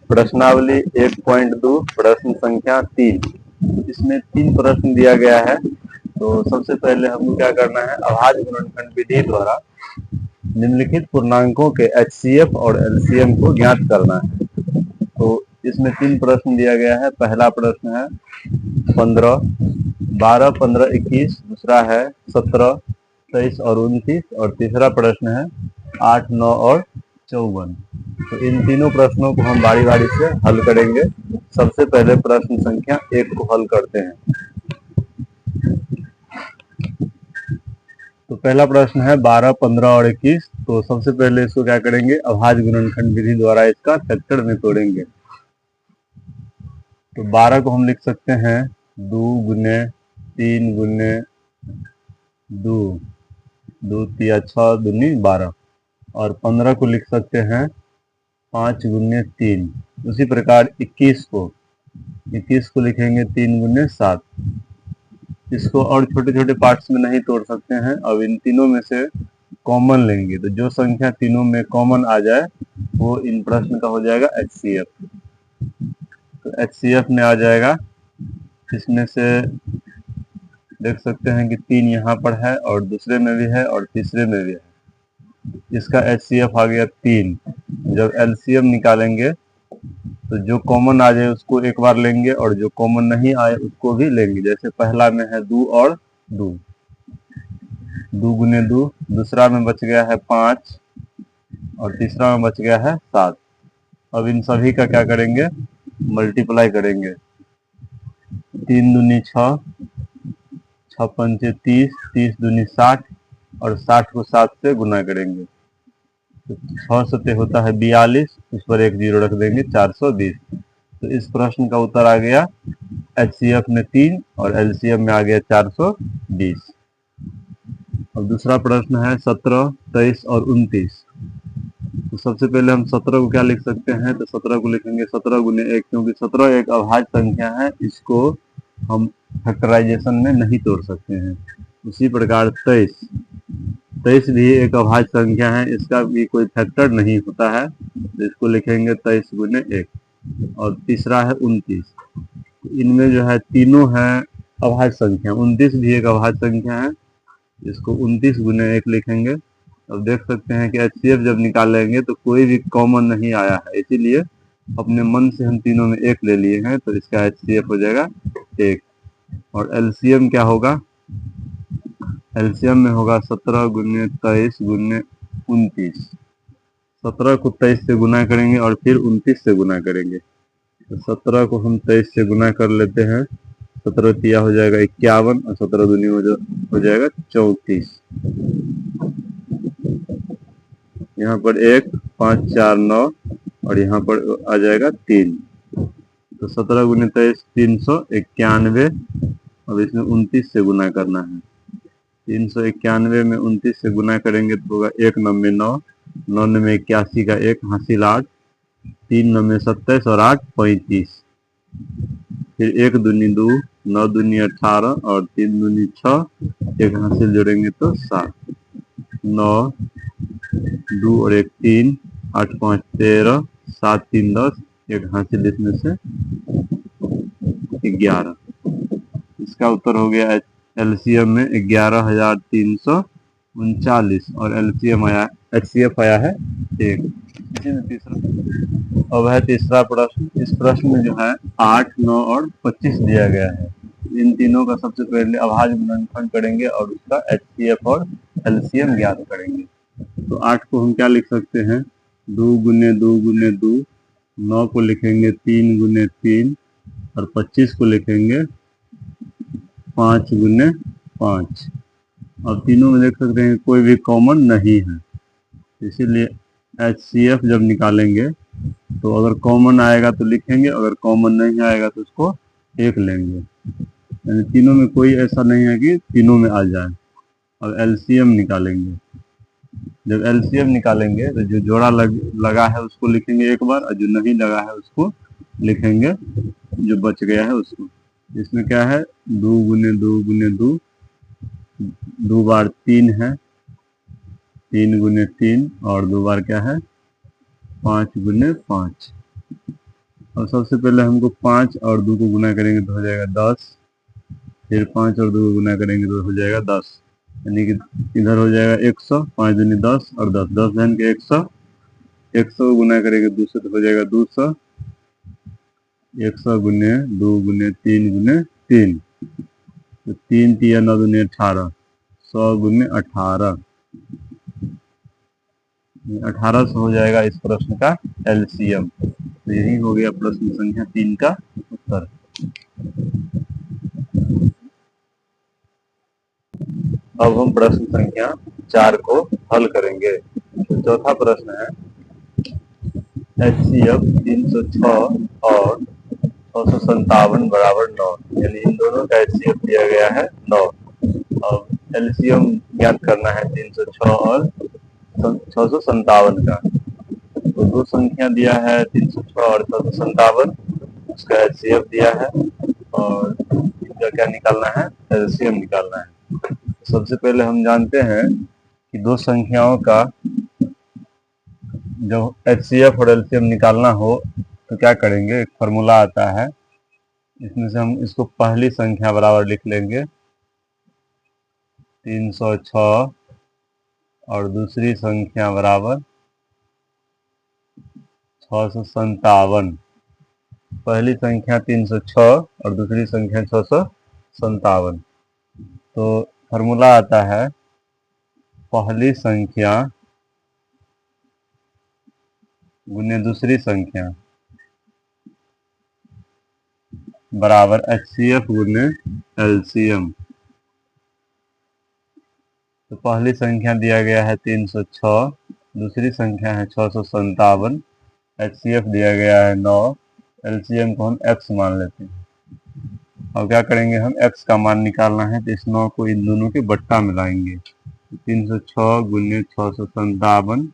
प्रश्नावली 1.2 प्रश्न संख्या 3। इसमें 3 प्रश्न दिया गया है। तो सबसे पहले हमको क्या करना है, अभाज्य गुणनखंड विधि द्वारा निम्नलिखित पूर्णांकों के HCF और LCM को ज्ञात करना है। तो इसमें 3 प्रश्न दिया गया है। पहला प्रश्न है 15, 12, 15, 21, दूसरा है 17, 23 और 29, और तीसरा प्रश्न है 8, 9 और 54। तो इन तीनों प्रश्नों को हम बारी बारी से हल करेंगे। सबसे पहले प्रश्न संख्या 1 को हल करते हैं। तो पहला प्रश्न है 12, 15 और 21। तो सबसे पहले इसको क्या करेंगे, अभाज्य गुणनखंड विधि द्वारा इसका फैक्टर में तोड़ेंगे। तो 12 को हम लिख सकते हैं 2 गुने 3 गुने 2, 2 तिया 6 दूनी 12, और 15 को लिख सकते हैं 5 गुने 3। उसी प्रकार 21 को लिखेंगे 3 गुने 7। इसको और छोटे छोटे पार्ट्स में नहीं तोड़ सकते हैं। अब इन तीनों में से कॉमन लेंगे, तो जो संख्या तीनों में कॉमन आ जाए वो इन प्रश्न का हो जाएगा HCF। तो HCF में आ जाएगा, इसमें से देख सकते हैं कि 3 यहाँ पर है और दूसरे में भी है और तीसरे में भी है। इसका HCF आ गया 3। जब LCM निकालेंगे तो जो कॉमन आ जाए उसको एक बार लेंगे और जो कॉमन नहीं आए उसको भी लेंगे। जैसे पहला में है 2 और 2, 2 गुने 2, दूसरा में बच गया है 5 और तीसरा में बच गया है 7। अब इन सभी का क्या करेंगे, मल्टीप्लाई करेंगे। 3 दूनी 6, 6 पंचे 30, 30 दूनी 60, और 60 को 7 से गुना करेंगे। तो 6 सते होता है 42, उस पर एक जीरो रख देंगे, 420। तो इस प्रश्न का उत्तर आ गया HCF में 3 और LCM में आ गया 420। अब दूसरा प्रश्न है 17, 23 और 29। तो सबसे पहले हम 17 को क्या लिख सकते हैं, तो 17 को लिखेंगे 17 गुने 1, क्योंकि 17 एक अभाज्य संख्या है, इसको हम फैक्टराइजेशन में नहीं तोड़ सकते हैं। उसी प्रकार 23 भी एक अभाज्य संख्या है, इसका भी कोई फैक्टर नहीं होता है, तो इसको लिखेंगे 23 गुने 1। और तीसरा है 29। इनमें जो है तीनों है अभाज्य संख्या। 29 भी एक अभाज्य संख्या है, इसको 29 गुने 1 लिखेंगे। अब देख सकते हैं कि HCF जब निकालेंगे तो कोई भी कॉमन नहीं आया है, इसीलिए अपने मन से हम तीनों में 1 ले लिए हैं, तो इसका HCF हो जाएगा 1। और LCM क्या होगा, LCM में होगा 17 गुने 23 गुने 29। 17 को 23 से गुना करेंगे और फिर 29 से गुना करेंगे। तो 17 को हम 23 से गुना कर लेते हैं, 17 तिया हो जाएगा 51 और 17 दूनी हो जाएगा 34। यहाँ पर 1, 5, 4, 9 और यहाँ पर आ जाएगा 3। तो 17 गुने 23 391। अब इसमें 29 से गुना करना है। 391 में 29 से गुना करेंगे तो होगा 1 9 9, 9 में 81 का 1 हासिल 8, 3 9 27 और 8 35। फिर 1 दूनी 2, 9 दूनी 18 और 3 दूनी 6, एक हासिल जोड़ेंगे तो 7, 9, 2 और 1 3, 8 5 13, 7 3 10, एक हासिल इसमें से 11। इसका उत्तर हो गया LCM में 11,339 और HCF आया है 1। अब है तीसरा प्रश्न। इस प्रश्न में जो है 8, 9 और 25 दिया गया है। इन तीनों का सबसे पहले अभाज्य गुणनखंड करेंगे और उसका HCF और LCM ज्ञात करेंगे। तो 8 को हम क्या लिख सकते हैं, 2 गुने 2 गुने 2, 9 को लिखेंगे 3 गुने 3 और 25 को लिखेंगे 5 गुने 5। अब तीनों में देख सकते हैं कोई भी कॉमन नहीं है, इसीलिए HCF जब निकालेंगे तो अगर कॉमन आएगा तो लिखेंगे, अगर कॉमन नहीं आएगा तो उसको 1 लेंगे। यानी तीनों में कोई ऐसा नहीं है कि तीनों में आ जाए। अब LCM निकालेंगे। जब LCM निकालेंगे तो जो जोड़ा लगा है उसको लिखेंगे एक बार, और जो नहीं लगा है उसको लिखेंगे, जो बच गया है उसको। इसमें क्या है, 2 गुने 2 गुने 2, 2 बार 3 है, 3 गुने 3 और 2 बार क्या है 5 गुने 5। और सबसे पहले हमको 5 और 2 को गुना करेंगे तो हो जाएगा 10, फिर 5 और 2 को गुना करेंगे तो हो जाएगा 10, यानी कि इधर हो जाएगा 100, 5 दूनी 10 और 10, 10 धन के 100, 100 को गुना करेंगे 2 से तो हो जाएगा 200, 100 गुने 2 गुने 3 गुने 3, तो 3 तिया 9 दूनी 18, 100 गुने 18, 1800 हो जाएगा इस प्रश्न का एलसीएम। तो यही हो गया प्रश्न संख्या 3 का उत्तर। अब हम प्रश्न संख्या 4 को हल करेंगे। तो चौथा प्रश्न है HCF 306 और 657 बराबर 9, यानी इन दोनों का HCF दिया गया है 9। अब एलसीएम ज्ञात करना है 306 और 657 का। तो दो संख्या दिया है 306 और 657, उसका HCF दिया है और इनका क्या निकालना है, एलसीएम निकालना है। सबसे पहले हम जानते हैं कि दो संख्याओं का जब HCF और एलसीएम निकालना हो तो क्या करेंगे, एक फार्मूला आता है, इसमें से हम इसको पहली संख्या बराबर लिख लेंगे 306 और दूसरी संख्या बराबर 657। पहली संख्या 306 और दूसरी संख्या 657। तो फार्मूला आता है पहली संख्या गुने दूसरी संख्या बराबर HCF गुने एलसीएम। तो पहली संख्या दिया गया है 306, दूसरी संख्या है 657, HCF दिया गया है 9, एलसीएम को हम x मान लेते हैं। और क्या करेंगे, हम x का मान निकालना है, तो इस 9 को इन दोनों के बट्टा में लाएंगे। 306 गुने 657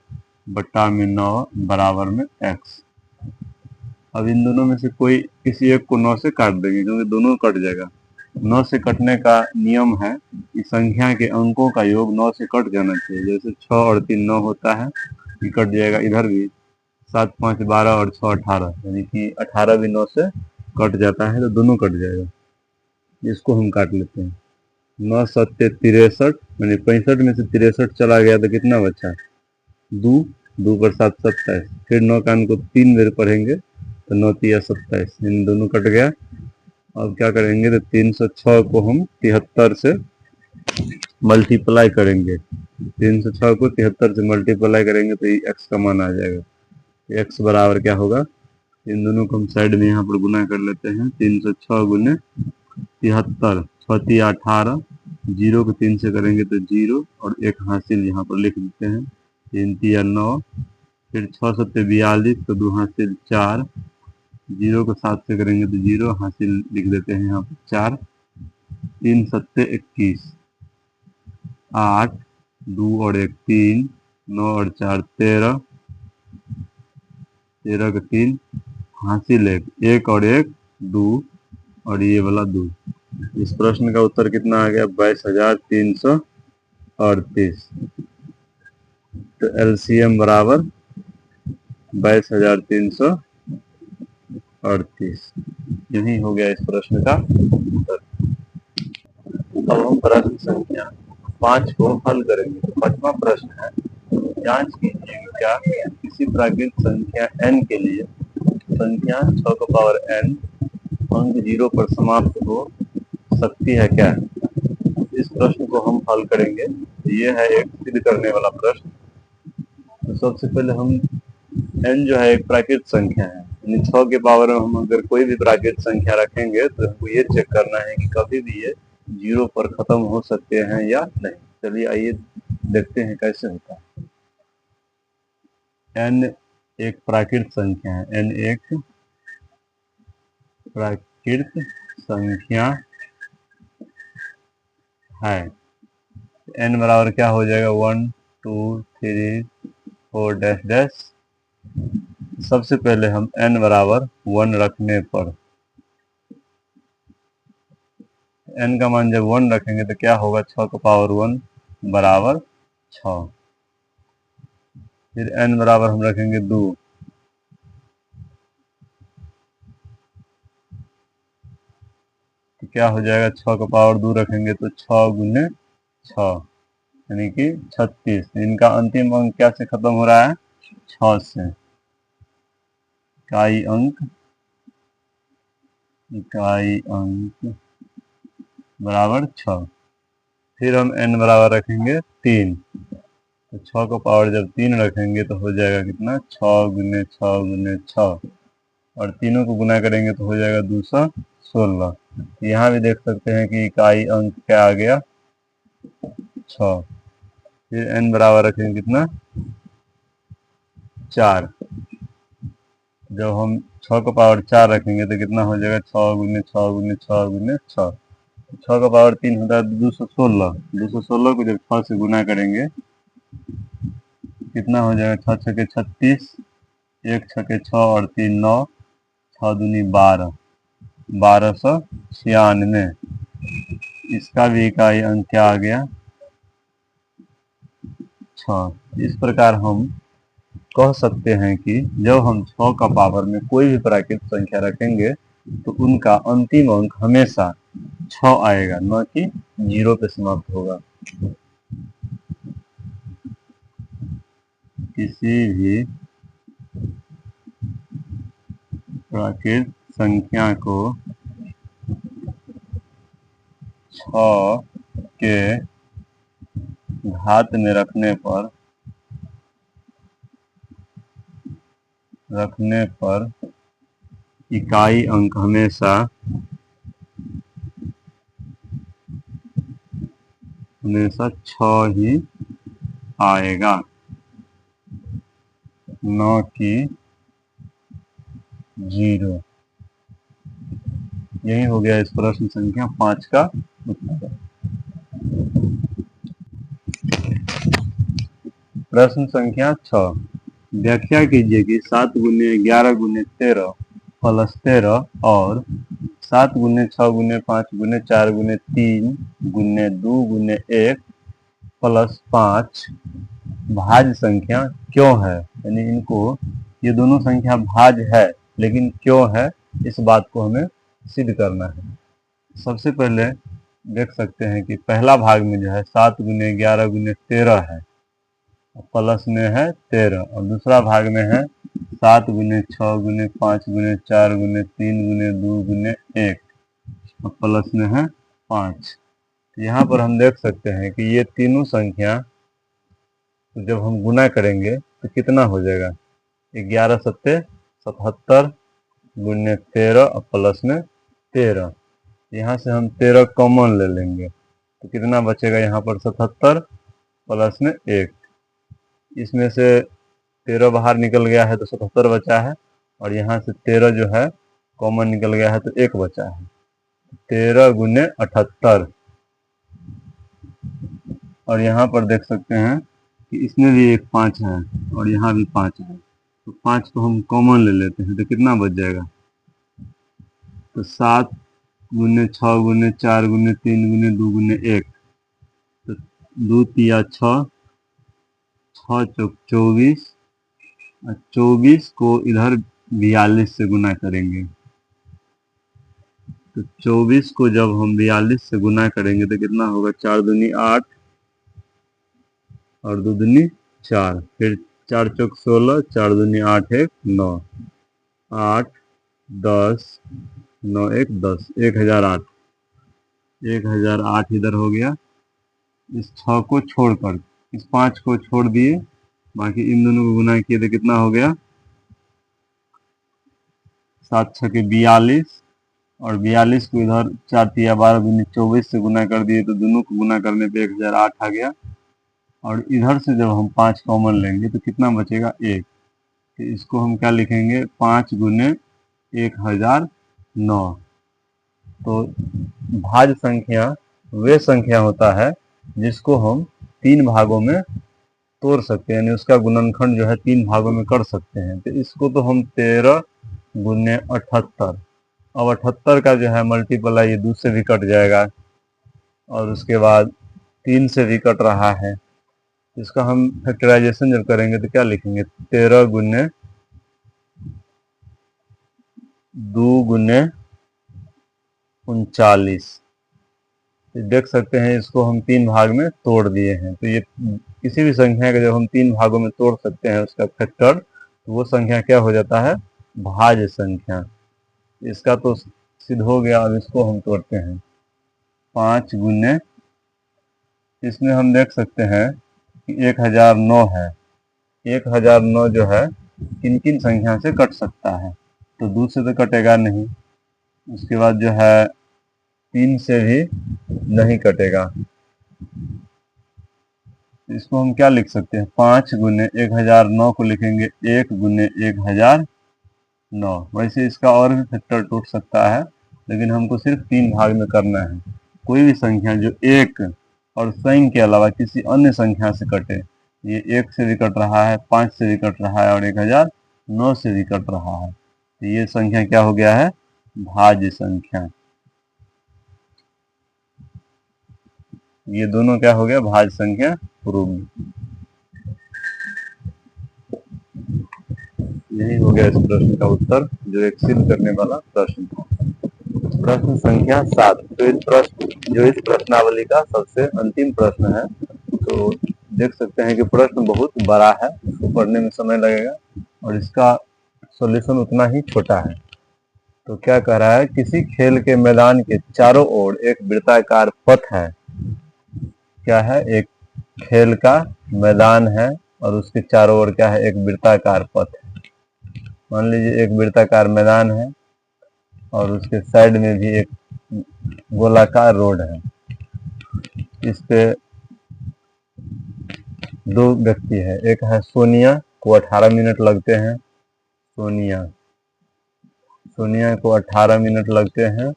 बट्टा में 9 बराबर में x। अब इन दोनों में से कोई किसी एक को 9 से काट देंगे, क्योंकि दोनों कट जाएगा। 9 से कटने का नियम है कि संख्या के अंकों का योग 9 से कट जाना चाहिए। जैसे 6 और 3 9 होता है, ये कट जाएगा। इधर भी 7 5 12 और 6 18, यानी कि 18 भी 9 से कट जाता है, तो दोनों कट जाएगा। इसको हम काट लेते हैं। 9 7 63, यानी 65 में से 63 चला गया तो कितना बचा, 2, 2 पर 7 27, फिर 9 का अंक को 3 बार पढ़ेंगे तो 9 तिया 27, इन दोनों कट गया। अब क्या करेंगे, तो 306 को हम 73 से मल्टीप्लाई करेंगे। 306 को 73 से मल्टीप्लाई करेंगे तो x का मान आ जाएगा। x बराबर क्या होगा, इन दोनों को हम साइड में यहाँ पर गुना कर लेते हैं। 306 गुने 73, 6 तिया 18, 0 को 3 से करेंगे तो 0 और एक हासिल यहाँ पर लिख देते हैं। 3 तिया 9, फिर 6 7 42, तो 2 हासिल 4, 0 को 7 से करेंगे तो 0 हासिल लिख देते हैं यहाँ पर 4, 3 7 21, 8, 2 और 1 3, 9 और 4 13, 13 का 3 हासिल 1, 1 और 1 2 और ये वाला 2। इस प्रश्न का उत्तर कितना आ गया, 22,338। तो एलसीएम बराबर 22,338। यही हो गया इस प्रश्न का उत्तर। अब हम प्रश्न संख्या 5 को हल करेंगे। तो 5वां प्रश्न है, जांच कीजिए क्या किसी प्राकृतिक संख्या n के लिए संख्या 6 का पावर n अंक 0 पर समाप्त हो सकती है क्या। इस प्रश्न को हम हल करेंगे। ये है एक सिद्ध करने वाला प्रश्न। तो सबसे पहले हम n जो है एक प्राकृतिक संख्या है, यानी 6 के पावर में हम अगर कोई भी प्राकृतिक संख्या रखेंगे तो हमको ये चेक करना है कि कभी भी ये 0 पर खत्म हो सकते हैं या नहीं। चलिए आइए देखते हैं कैसे होता है। n एक प्राकृतिक संख्या है, n एक प्राकृतिक संख्या है। n बराबर क्या हो जाएगा, 1 2 3 4 डैश डैश। सबसे पहले हम n बराबर 1 रखने पर, n का मान जब 1 रखेंगे तो क्या होगा, 6 का पावर 1 बराबर 6। फिर n बराबर हम रखेंगे 2, क्या हो जाएगा, 6 का पावर 2 रखेंगे तो 6 गुने 6 यानी कि 36। इनका अंतिम अंक क्या से खत्म हो रहा है, 6 से। इकाई अंक बराबर 6। फिर हम n बराबर रखेंगे 3, तो 6 का पावर जब 3 रखेंगे तो हो जाएगा कितना, 6 गुने 6 गुने 6, और तीनों को गुना करेंगे तो हो जाएगा 216। यहाँ भी देख सकते हैं कि इकाई अंक क्या आ गया, 6। फिर n बराबर रखेंगे कितना, 4। जब हम 6 का पावर 4 रखेंगे तो कितना हो जाएगा, 6 गुने 6 गुने 6 गुने 6। 6 का पावर 3 होता है 216। 216 को जब 6 से गुना करेंगे कितना हो जाएगा, 6 छके 36, 1 छके 6 और 3 9, 6 दूनी 12, 1296। इसका भी इकाई अंक क्या आ गया, 6। इस प्रकार हम कह सकते हैं कि जब हम 6 का पावर में कोई भी प्राकृतिक संख्या रखेंगे तो उनका अंतिम अंक हमेशा 6 आएगा, न कि 0 पे समाप्त होगा। किसी भी प्राकृतिक संख्या को 6 के घात में रखने पर इकाई अंक हमेशा 6 ही आएगा, न कि 0। यही हो गया इस प्रश्न संख्या 5 का उत्तर। प्रश्न संख्या 6, व्याख्या कीजिए कि 7 गुने 11 गुने 13 प्लस 13 और 7 गुने 6 गुने 5 गुने 4 गुने 3 गुने 2 गुने 1 प्लस 5 भाज्य संख्या क्यों है। यानी इनको, ये दोनों संख्या भाज्य है लेकिन क्यों है, इस बात को हमें सिद्ध करना है। सबसे पहले देख सकते हैं कि पहला भाग में जो है 7 गुने 11 गुने 13 है, प्लस में है 13, और दूसरा भाग में है 7 गुने 6 गुने 5 गुने 4 गुने 3 गुने 2 गुने 1, और प्लस में है 5। यहाँ पर हम देख सकते हैं कि ये तीनों संख्या जब हम गुना करेंगे तो कितना हो जाएगा, 11 सत्ते 77 गुने 13 और प्लस में 13। यहाँ से हम 13 कॉमन ले लेंगे तो कितना बचेगा, यहाँ पर 77 प्लस में 1। इसमें से 13 बाहर निकल गया है तो 77 बचा है, और यहाँ से 13 जो है कॉमन निकल गया है तो 1 बचा है। 13 गुने 78, और यहाँ पर देख सकते हैं कि इसमें भी एक 5 है और यहाँ भी 5 है, तो 5 को हम कॉमन ले लेते हैं तो कितना बच जाएगा, तो 7 गुने 6 गुने 4 गुने 3 गुने 2 गुने 1, तो 2 तिया 6, 6 चौक 24, और 24 को इधर 42 से गुना करेंगे, तो 24 को जब हम 42 से गुना करेंगे तो कितना होगा, 4 दूनी 8 और 2 दूनी 4, फिर 4 चौक 16, 4 दूनी 8 1 9, 8 10 9 1 10, 1008। 1008 इधर हो गया। इस 6 को छोड़कर इस 5 को छोड़ दिए, बाकी इन दोनों को गुना किए तो कितना हो गया, 7 छके 42, और 42 को इधर 4 तिया 12 दूनी 24 से गुना कर दिए तो दोनों को गुना करने पे 1008 आ गया। और इधर से जब हम 5 कॉमन लेंगे तो कितना बचेगा, 1। तो इसको हम क्या लिखेंगे, 5 गुने 1009। तो भाज्य संख्या वे संख्या होता है जिसको हम 3 भागों में तोड़ सकते हैं, यानी उसका गुणनखंड जो है 3 भागों में कर सकते हैं। तो इसको तो हम 13 गुने 78, अब 78 का जो है मल्टीप्लाई ये 2 से भी कट जाएगा, और उसके बाद 3 से भी कट रहा है। इसका हम फैक्टराइजेशन जब करेंगे तो क्या लिखेंगे, 13 गुने 2 गुने 39। देख सकते हैं इसको हम 3 भाग में तोड़ दिए हैं। तो ये किसी भी संख्या को जब हम 3 भागों में तोड़ सकते हैं उसका फैक्टर, तो वो संख्या क्या हो जाता है? भाज्य संख्या। इसका तो सिद्ध हो गया। अब इसको हम तोड़ते हैं। 5 गुने, इसमें हम देख सकते हैं कि 1009 है। 1009 जो है किन किन संख्या से कट सकता है? तो 2 से तो कटेगा नहीं, उसके बाद जो है 3 से भी नहीं कटेगा। इसको हम क्या लिख सकते हैं? 5 गुने 1009 को लिखेंगे 1 गुने 1009। वैसे इसका और भी फैक्टर टूट सकता है, लेकिन हमको सिर्फ 3 भाग में करना है। कोई भी संख्या जो 1 और स्वयं के अलावा किसी अन्य संख्या से कटे, ये 1 से भी कट रहा है, 5 से भी कट रहा है और 1009 से भी कट रहा है, तो ये संख्या क्या हो गया है? भाज्य संख्या। ये दोनों क्या हो गया? भाज्य संख्या प्रूव। यही हो गया इस प्रश्न का उत्तर, जो एक सिद्ध करने वाला प्रश्न था। प्रश्न संख्या 7। तो इस प्रश्नावली का सबसे अंतिम प्रश्न है। तो देख सकते हैं कि प्रश्न बहुत बड़ा है, इसको पढ़ने में समय लगेगा और इसका सॉल्यूशन उतना ही छोटा है। तो क्या कह रहा है? किसी खेल के मैदान के चारों ओर एक वृत्ताकार पथ है। क्या है? एक खेल का मैदान है और उसके चारों ओर क्या है? एक वृत्ताकार पथ है। मान लीजिए एक वृत्ताकार मैदान है और उसके साइड में भी एक गोलाकार रोड है। इस पे 2 व्यक्ति है। एक है सोनिया, को 18 मिनट लगते हैं। सोनिया को 18 मिनट लगते हैं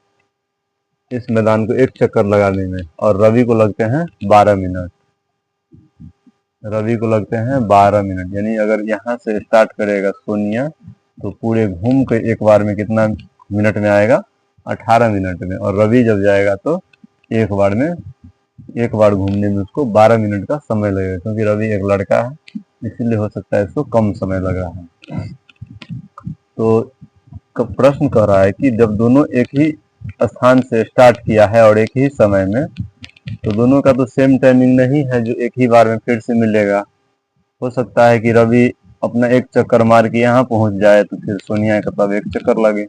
इस मैदान को एक चक्कर लगाने में, और रवि को लगते हैं 12 मिनट। यानी अगर यहाँ से स्टार्ट करेगा सोनिया, तो पूरे घूम के एक बार में कितना मिनट में आएगा? 18 मिनट में। और रवि जब जाएगा तो एक बार घूमने में उसको 12 मिनट का समय लगेगा, क्योंकि रवि एक लड़का है, इसीलिए हो सकता है इसको कम समय लग रहा है। तो प्रश्न कह रहा है कि जब दोनों एक ही स्थान से स्टार्ट किया है और एक ही समय में, तो दोनों का तो सेम टाइमिंग नहीं है जो एक ही बार में फिर से मिलेगा। हो सकता है कि रवि अपना एक चक्कर मार के यहाँ पहुंच जाए, तो फिर सोनिया का तब एक चक्कर लगे।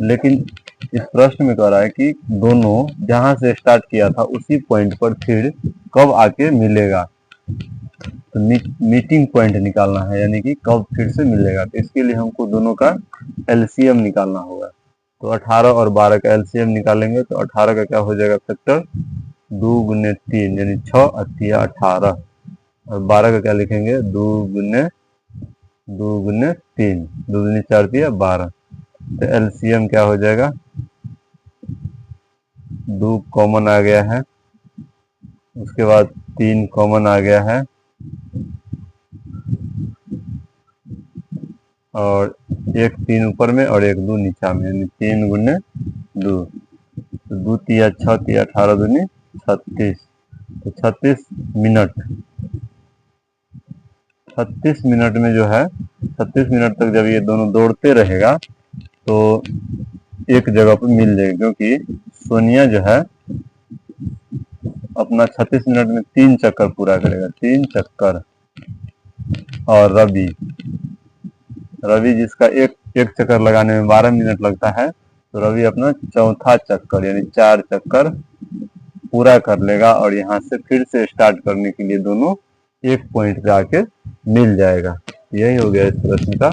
लेकिन इस प्रश्न में कह रहा है कि दोनों जहां से स्टार्ट किया था उसी पॉइंट पर फिर कब आके मिलेगा। तो मीटिंग पॉइंट निकालना है, यानी कि कब फिर से मिलेगा। तो इसके लिए हमको दोनों का एलसीएम निकालना होगा। तो 18 और 12 का एलसीएम निकालेंगे तो 18 का क्या हो जाएगा फैक्टर? 2 गुने 3 यानी 6 अतिया 18। और 12 का क्या लिखेंगे? 2 गुने 3, 2 गुने 4 दिया 12। तो एलसीएम क्या हो जाएगा? 2 कॉमन आ गया है, उसके बाद 3 कॉमन आ गया है, और एक 3 ऊपर में और एक 2 नीचा में, यानी 3 गुने 2। तो 2 तिया 6 तिया 18 दूनी 36। तो 36 मिनट में जो है 36 मिनट तक जब ये दोनों दौड़ते रहेगा तो एक जगह पर मिल जाएगा, क्योंकि सोनिया जो है अपना 36 मिनट में 3 चक्कर पूरा करेगा, 3 चक्कर। और रवि जिसका एक चक्कर लगाने में 12 मिनट लगता है, तो रवि अपना चौथा चक्कर यानी 4 चक्कर पूरा कर लेगा और यहाँ से फिर से स्टार्ट करने के लिए दोनों एक पॉइंट पे आके मिल जाएगा। यही हो गया इस प्रश्न का।